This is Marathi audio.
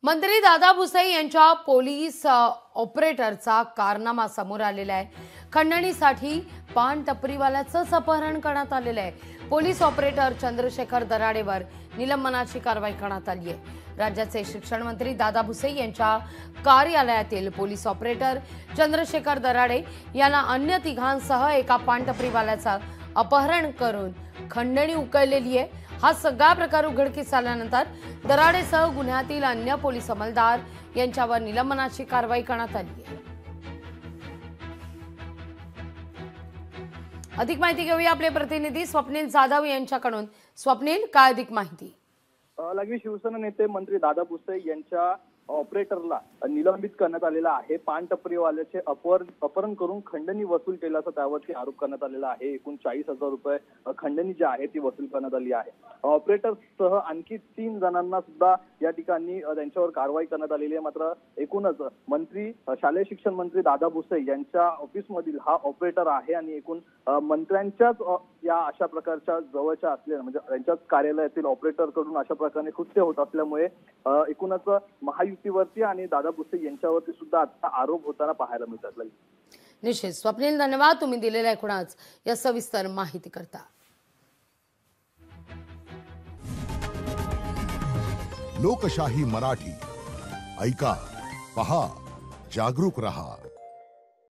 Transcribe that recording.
मंत्री दादा भुसे यांच्या पोलीस ऑपरेटरचा कारनामा समोर आलेला आहे। खंडणीसाठी पान टपरीवाल्याचंच अपहरण करण्यात आलेलं आहे। पोलीस ऑपरेटर चंद्रशेखर दराडेवर निलंबनाची कारवाई करण्यात आली आहे। राज्याचे शिक्षण मंत्री दादा भुसे यांच्या कार्यालयातील पोलीस ऑपरेटर चंद्रशेखर दराडे यांना अन्य तिघांसह एका पान टपरीवाल्याचं अपहरण करून खंडणी उकळलेली आहे। हा सगळा प्रकार उघडकीस आल्यानंतर दराडेसह गुन्ह्यातील अन्य पोलीस अंमलदार यांच्यावर निलंबनाची कारवाई करण्यात आली आहे। अधिक माहिती घेऊया आपले प्रतिनिधी स्वप्नील जाधव यांच्याकडून। स्वप्नील, काय अधिक माहिती? लागवी शिवसेना नेते मंत्री दादा भुसे यांच्या ऑपरेटरला निलंबित करण्यात आलेला आहे। पान टपरीवाल्याचे अपहरण करून खंडणी वसूल केल्याचा त्यावरती आरोप करण्यात आलेला आहे। एकूण 40,000 रुपये खंडणी जी आहे ती वसूल करण्यात आली आहे। ऑपरेटरसह आणखी 3 जणांना सुद्धा या ठिकाणी त्यांच्यावर कारवाई करण्यात आलेली आहे। मात्र एकूणच शालेय शिक्षण मंत्री दादा भुसे यांच्या ऑफिसमधील हा ऑपरेटर आहे आणि एकूण मंत्र्यांच्याच या अशा प्रकारच्या जवळच्या असलेल्या म्हणजे त्यांच्याच कार्यालयातील ऑपरेटर कडून अशा प्रकारे कृत्य होत असल्यामुळे एकूणच महायुतीवरती आणि दादा भुसे यांच्यावरती सुद्धा आता आरोप होताना पाहायला मिळतात। निश्चित स्वप्नील, धन्यवाद तुम्ही दिलेल्या एकूणच या सविस्तर माहिती करता। लोकशाही मराठी ऐका, पहा, जागरूक रहा।